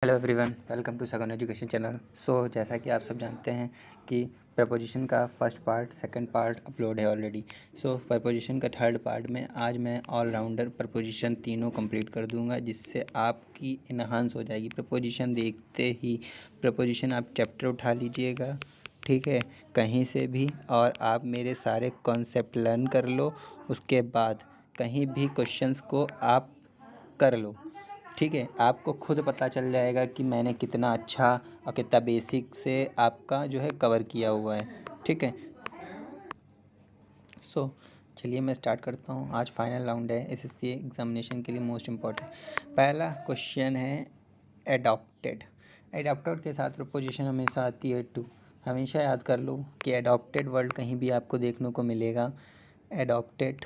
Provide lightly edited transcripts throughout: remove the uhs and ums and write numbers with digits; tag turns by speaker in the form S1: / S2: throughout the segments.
S1: Hello everyone, welcome to सगन education channel. जैसा कि आप सब जानते हैं कि प्रपोजिशन का first part second part upload है ऑलरेडी। प्रपोजिशन का थर्ड पार्ट में आज मैं ऑलराउंडर प्रपोजिशन तीनों कंप्लीट कर दूंगा, जिससे आपकी इन्हांस हो जाएगी। प्रपोजिशन देखते ही प्रपोजिशन आप चैप्टर उठा लीजिएगा, ठीक है, कहीं से भी, और आप मेरे सारे कॉन्सेप्ट लर्न कर लो। उसके बाद कहीं भी क्वेश्चंस को आप कर लो, ठीक है। आपको खुद पता चल जाएगा कि मैंने कितना अच्छा और कितना बेसिक से आपका जो है कवर किया हुआ है, ठीक है। चलिए मैं स्टार्ट करता हूँ। आज फाइनल राउंड है एसएससी एग्जामिनेशन के लिए मोस्ट इम्पॉर्टेंट। पहला क्वेश्चन है एडॉप्टेड। एडॉप्टेड के साथ प्रपोजिशन हमेशा आती है टू। हमेशा याद कर लो कि एडॉप्टेड वर्ड कहीं भी आपको देखने को मिलेगा, एडॉप्टेड,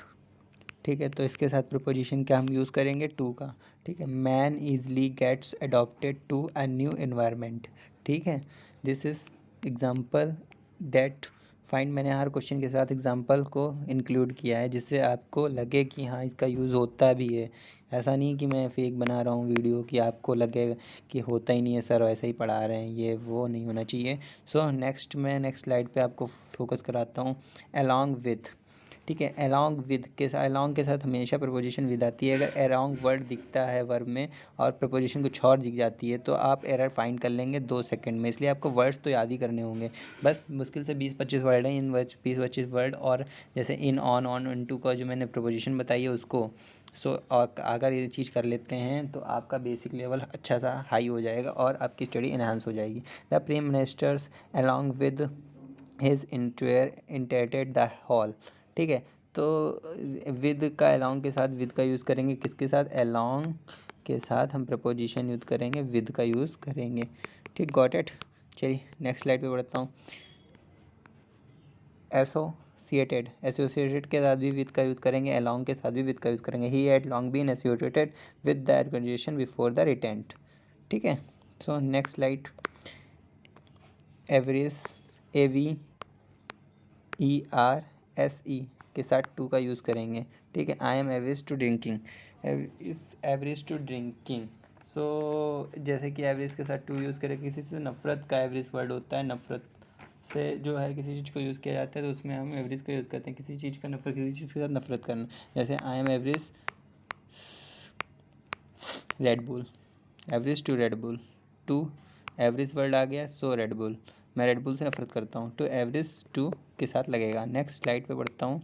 S1: ठीक है। तो इसके साथ प्रीपोजिशन क्या हम यूज़ करेंगे, टू का, ठीक है। Man easily gets adopted to a new environment, ठीक है। This is example that find. मैंने हर क्वेश्चन के साथ एग्जाम्पल को इंक्लूड किया है, जिससे आपको लगे कि हाँ इसका यूज़ होता भी है। ऐसा नहीं कि मैं फेक बना रहा हूँ वीडियो कि आपको लगे कि होता ही नहीं है सर, ऐसे ही पढ़ा रहे हैं, ये वो नहीं होना चाहिए। मैं नेक्स्ट स्लाइड पे आपको फोकस कराता हूँ। अलॉन्ग विथ, ठीक है। अलॉन्ग विद के साथ, अलॉन्ग के साथ हमेशा प्रपोजिशन विद आती है। अगर अलॉन्ग वर्ड दिखता है वर्ब में और प्रपोजिशन कुछ और दिख जाती है तो आप एरर फाइंड कर लेंगे 2 सेकंड में। इसलिए आपको वर्ड्स तो याद ही करने होंगे, बस मुश्किल से 20-25 वर्ड हैं। इन 20-25 वर्ड, और जैसे इन, ऑन, इनटू का जो मैंने प्रपोजिशन बताई है उसको। और अगर ये चीज़ कर लेते हैं तो आपका बेसिक लेवल अच्छा सा हाई हो जाएगा और आपकी स्टडी इन्हांस हो जाएगी। The prime ministers along with his intended the hall, ठीक है। तो विद का अलॉन्ग के साथ विद का यूज़ करेंगे, किसके साथ, अलॉन्ग के साथ हम प्रपोजिशन यूज़ करेंगे, विद का यूज़ करेंगे, ठीक। Got it. चलिए नेक्स्ट स्लाइड पे बढ़ता हूँ। एसोसिएटेड के साथ भी विद का यूज़ करेंगे, अलॉन्ग के साथ भी विद का यूज़ करेंगे। He had long been associated with the organisation before the retent, ठीक है। Next slide. एवरेज, AVERSE के साथ टू का यूज़ करेंगे, ठीक है। I am average to drinking, average to drinking. जैसे कि एवरेज के साथ टू यूज़ करें, किसी से नफ़रत का एवरेज वर्ड होता है, नफ़रत से जो है किसी चीज़ को यूज़ किया जाता है तो उसमें हम एवरेज का यूज़ करते हैं। किसी चीज़ का नफ़रत, किसी चीज़ के साथ नफ़रत करना, जैसे I am average Red Bull, average to Red Bull. To average word आ गया, रेड बुल, मैं रेड बुल से नफरत करता हूँ, तो एवरेज टू के साथ लगेगा। नेक्स्ट स्लाइड पे बढ़ता हूँ।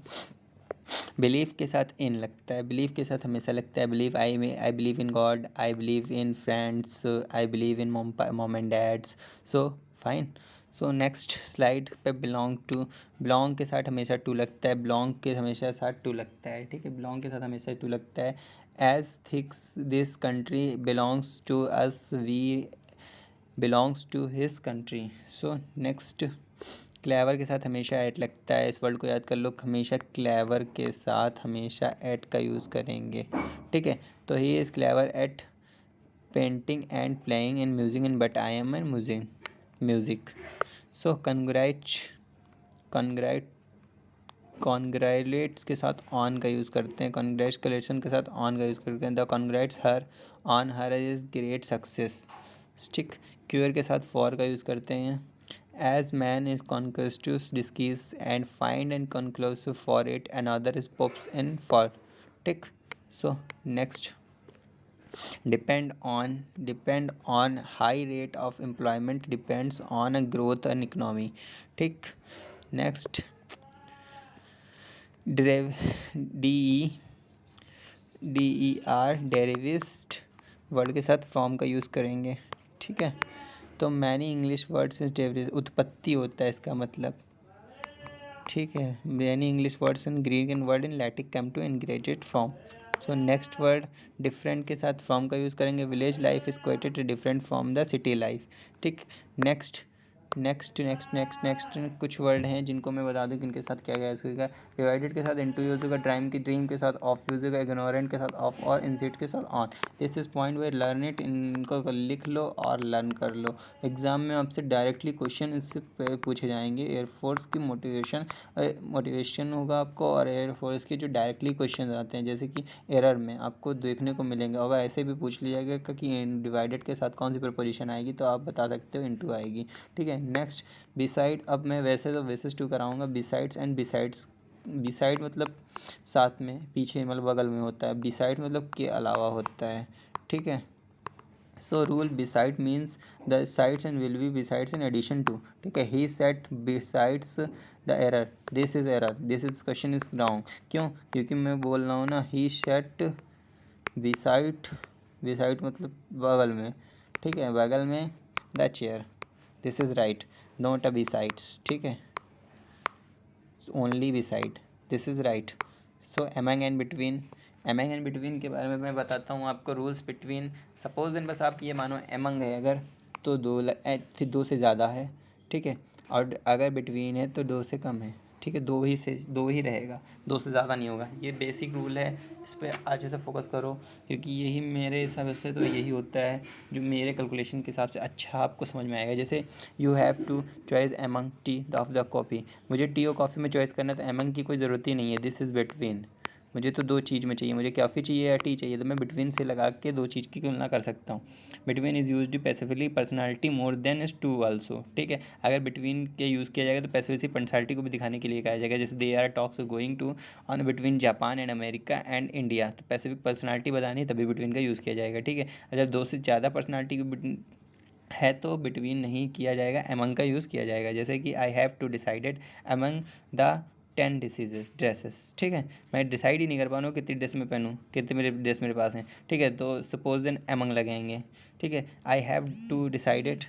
S1: बिलीव के साथ इन लगता है, बिलीव के साथ हमेशा लगता है believe. I believe in God, I believe in friends, I believe in mom and dads. Fine. Next slide पे बिलोंग टू, बिलोंग के साथ हमेशा टू लगता है, बिलोंग के हमेशा साथ टू लगता है, ठीक है। बिलोंग के साथ हमेशा टू लगता है। As thinks this country belongs to us, we belongs to his country. Next, clever के साथ हमेशा ऐट लगता है। इस वर्ड को याद कर लो, हमेशा क्लेवर के साथ हमेशा ऐट का यूज़ करेंगे, ठीक है। तो he is clever at painting and playing in music in, but I am an music. Congrat congratulates के साथ ऑन का यूज़ करते हैं, कॉन्ग्रेचुलेशन के साथ ऑन का यूज़ करते हैं। The congrats her on her is great success, stick. Cure के साथ फॉर का यूज़ करते हैं। As man is conquestive diseases and find and conclusive for it, another is pops in for, tick. Next, depend on high rate of employment, depends on a growth an economy, ठीक। Next, DER derivative word के साथ form का use करेंगे, ठीक है। तो many English words is derivative, उत्पत्ति होता है इसका मतलब, ठीक है। Many English words in Greek and word in Latin come to engrained form. Next word, different के साथ फॉर्म का यूज़ करेंगे। Village life is quite different from the city life, ठीक। नेक्स्ट, नेक्स्ट कुछ वर्ड हैं जिनको मैं बता दूं किनके साथ क्या क्या यूज़ होगा। डिवाइडेड के साथ इनटू यूज़ होगा, ड्रीम के साथ ऑफ यूज़ होगा, इग्नोरेंट के साथ ऑफ और इंसिट के साथ on. This is point way learn it, इनको लिख लो और लर्न कर लो। एग्जाम में आपसे डायरेक्टली क्वेश्चन इससे पूछे जाएंगे। एयरफोर्स की मोटिवेशन होगा आपको, और एयरफोर्स के जो डायरेक्टली क्वेश्चन आते हैं जैसे कि एरर में आपको देखने को मिलेंगे। अगर ऐसे भी पूछ लिया गया कि डिवाइडेड के साथ कौन सी प्रपोजिशन आएगी तो आप बता सकते हो इनटू आएगी। ठीक है, नेक्स्ट बिसाइड। अब मैं वैसे तो बेसिस टू कराऊंगा। बिसाइड्स एंड बिसाइड्स, बिसाइड मतलब साथ में, पीछे मतलब बगल में होता है। बिसाइड मतलब के अलावा होता है। ठीक है, so rule beside means the sides and will be besides in addition to. ठीक है, he set besides the error, this is error, this is question is wrong. क्यों? क्योंकि मैं बोल रहा हूँ ना, ही सेट बिसाइड, बिसाइड मतलब बगल में। ठीक है, बगल में the chair, this is right, not a besides. ठीक है, only beside, this is right. So among and between, among and between के बारे में मैं बताता हूँ आपको। रूल्स बिटवीन, सपोज दिन बस आप ये मानो एमंग है अगर तो दो से ज़्यादा है। ठीक है, और अगर बिटवीन है तो दो से कम है। ठीक है, दो ही रहेगा, दो से ज़्यादा नहीं होगा। ये बेसिक रूल है, इस पर अच्छे से फोकस करो, क्योंकि यही मेरे हिसाब से तो यही होता है जो मेरे कैलकुलेशन के हिसाब से अच्छा आपको समझ में आएगा। जैसे you have to choice among tea of the coffee, मुझे टी और कॉफ़ी में चॉइस करना है तो एमंग की कोई ज़रूरत ही नहीं है। दिस इज़ बिटवीन, मुझे तो दो चीज़ में चाहिए, मुझे कॉफ़ी चाहिए या टी चाहिए, तो मैं बिटवीन से लगा के दो चीज़ की तुलना कर सकता हूँ। Between is use specifically personality more than is to also. ठीक है, अगर बिटवीन के यूज़ किया जाएगा तो पैसिफिक पर्सनालिटी को भी दिखाने के लिए कहा जाएगा। जैसे they are talks going to on between Japan and America and India, तो पैसिफिक पर्सनालिटी बतानी तभी बिटवीन का यूज़ किया जाएगा। ठीक है, जब दो से ज़्यादा पर्सनालिटी है तो बिटवीन नहीं किया जाएगा, एमंग का यूज़ किया जाएगा। जैसे कि I have to decided among the 10 decisions dresses. ठीक है, मैं डिसाइड ही नहीं कर पा रहा हूँ कितनी ड्रेस में पहनूँ, कितने मेरे ड्रेस मेरे पास हैं। ठीक है, तो सपोज देन एमंग लगेंगे। ठीक है, I have to decided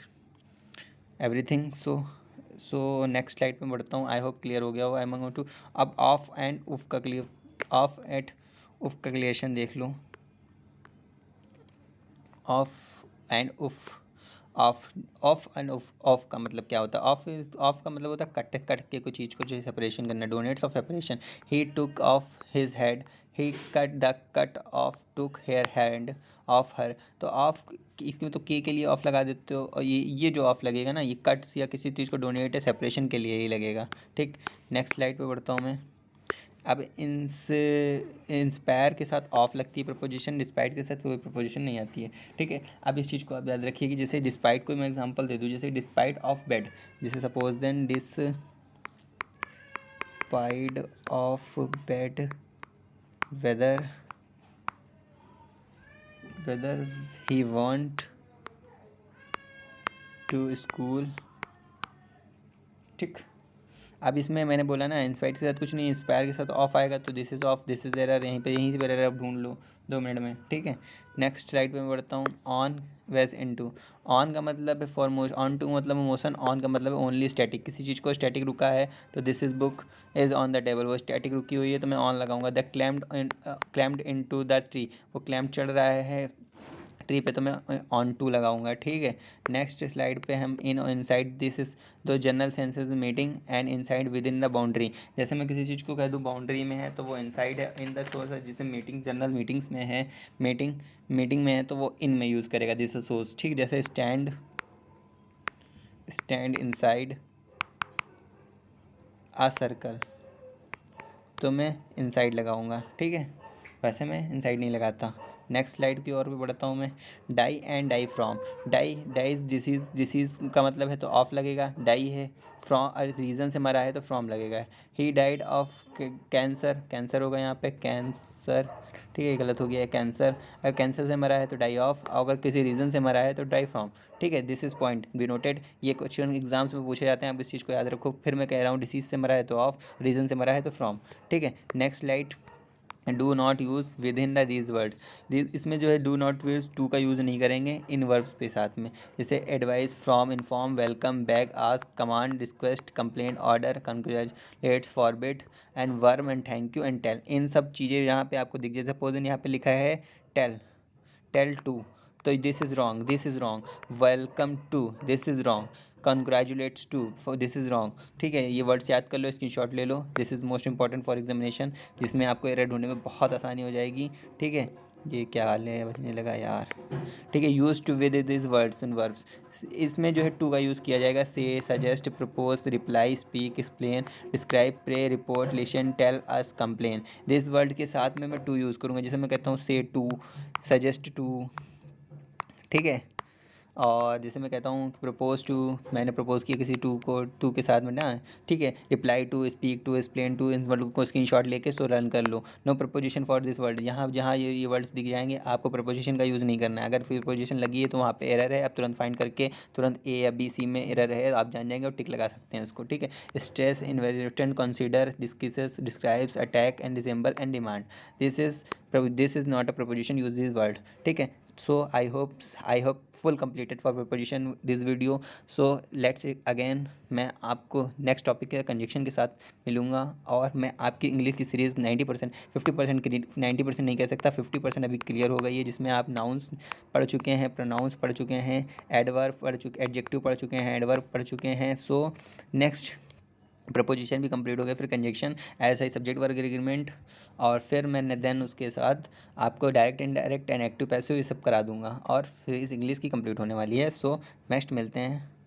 S1: everything. So next slide पे बढ़ता हूँ, आई होप क्लियर हो गया हो एमंग टू। अब ऑफ एंड उफ का क्लियर, ऑफ एट उफ का क्लियरेशन देख लो। Off and of, off and off का मतलब क्या होता है? ऑफ का मतलब होता है कट के कोई चीज़ को जो सेपरेशन करना, denotes of separation. He took off his head, he cut off took hair hand off her. तो ऑफ, इसमें तो के लिए ऑफ लगा देते हो, और ये जो ऑफ लगेगा ना, ये कट्स या किसी चीज़ को डोनेट है सेपरेशन के लिए ही लगेगा। ठीक, नेक्स्ट स्लाइड पे बढ़ता हूँ मैं। अब इंस्पायर के साथ ऑफ लगती है प्रपोजिशन, डिस्पाइट के साथ कोई प्रपोजिशन नहीं आती है। ठीक है, अब इस चीज़ को आप याद रखिए कि जैसे डिस्पाइट को मैं एग्जांपल दे दूँ, जैसे डिस्पाइट ऑफ बेड, जैसे suppose then despite of bad weather he want to school. ठीक, अब इसमें मैंने बोला ना इंस्पाइट के साथ कुछ नहीं, इंस्पायर के साथ ऑफ आएगा तो this is of, this is error, यहीं से एरर आप ढूंढ लो 2 मिनट में। ठीक है, नेक्स्ट स्लाइड पे मैं बढ़ता हूँ। ऑन वेज इनटू, ऑन का मतलब है फॉर मोशन, ऑन टू मतलब मोशन, ऑन का मतलब है ओनली स्टैटिक, किसी चीज़ को स्टैटिक रुका है तो this is book is on the table, वो स्टैटिक रुकी हुई है तो मैं ऑन लगाऊंगा। The claimed into the tree, वो क्लैम्ड चढ़ रहा है ट्री पे तो मैं ऑन टू लगाऊंगा। ठीक है, नेक्स्ट स्लाइड पे हम इनसाइड दिस इज दो general senses meeting and inside with in the boundary. जैसे मैं किसी चीज़ को कह दूँ बाउंड्री में है तो वो इनसाइड है, इन द सोर्स है, जैसे मीटिंग जनरल मीटिंग्स में है, मीटिंग में है तो वो इन में यूज़ करेगा दिस इज सोर्स। ठीक, जैसे स्टैंड इनसाइड आ सर्कल तो मैं इनसाइड लगाऊंगा। ठीक है, वैसे मैं इनसाइड नहीं लगाता। नेक्स्ट स्लाइड की ओर भी बढ़ता हूँ मैं। Die and die from, dies disease का मतलब है तो ऑफ लगेगा, डाई है, फ्रॉम रीज़न से मरा है तो फ्रॉम लगेगा। ही डाइड ऑफ कैंसर होगा यहाँ पे कैंसर। ठीक है, गलत हो गया है कैंसर, अगर कैंसर से मरा है तो डाई ऑफ, अगर किसी रीज़न से मरा है तो डाई फ्रॉम। ठीक है, this is point be noted, ये क्वेश्चन एग्जाम्स में पूछे जाते हैं, आप इस चीज़ को याद रखो। फिर मैं कह रहा हूँ डिसीज़ से मरा है तो ऑफ, रीज़न से मरा है तो फ्रॉम। ठीक है, next slide. Do not use with in the these words, इसमें जो है डू नॉट वर्ड्स टू का यूज़ नहीं करेंगे इन वर्ब्स के साथ में। जैसे advise, from, inform, welcome, back, ask, command, request, complaint, order, congratulates, forbid and warn and thank you and tell, इन सब चीज़ें यहाँ पे आपको दिख जाए। सपोज यहाँ पे लिखा है टेल टू, तो this is wrong, welcome to, this is wrong, congratulates to, for this is wrong. ठीक है, ये वर्ड्स याद कर लो, स्क्रीनशॉट ले लो, this is most important for examination, जिसमें आपको एरर ढूंढने में बहुत आसानी हो जाएगी। ठीक है, ये क्या हाल है, बचने लगा यार। ठीक है, use to with this words and verbs, इसमें जो है टू का यूज़ किया जाएगा, say, suggest, propose, reply, speak, explain, describe, pray, report, listen, tell us, complain. This word के साथ में मैं टू यूज़ करूँगा, जैसे मैं कहता हूँ से टू, सजेस्ट टू, ठीक है, और जैसे मैं कहता हूँ प्रपोज टू, मैंने प्रपोज किया किसी टू को, टू के साथ में ना। ठीक है, reply to, speak to, explain to, इन वर्ड को स्क्रीनशॉट लेके सो रन कर लो। No preposition for this word, यहाँ जहाँ ये वर्ड्स दिख जाएंगे आपको प्रपोजिशन का यूज़ नहीं करना है। अगर प्रपोजिशन लगी है तो वहाँ पे एरर है, आप तुरंत फाइंड करके तुरंत ए या बी सी में एरर है आप जान जाएंगे और टिक लगा सकते हैं उसको। ठीक है, stress, investment, consider, discusses, describes, attack and disassemble and demand, this is not a preposition, use this word. ठीक है, so I hope full completed for preposition this video. So let's again, मैं आपको नेक्स्ट टॉपिक के conjunction के साथ मिलूँगा, और मैं आपकी इंग्लिश की सीरीज़ 90%, 50% 90% नहीं कह सकता, 50% अभी क्लियर हो गई है, जिसमें आप नाउन्स पढ़ चुके हैं, प्रोनाउंस पढ़ चुके हैं, एडवर्ब पढ़ चुके, एडजेक्टिव पढ़ चुके हैं, एडवर्ब पढ़ चुके हैं। सो नेक्स्ट प्रपोजिशन भी कंप्लीट हो गया, फिर कंजक्शन, ऐसा ही सब्जेक्ट वर्ग एग्रीमेंट, और फिर मैंने देन उसके साथ आपको direct, indirect and active passive ये सब करा दूंगा, और फिर इस इंग्लिश की कंप्लीट होने वाली है। सो नेक्स्ट मिलते हैं।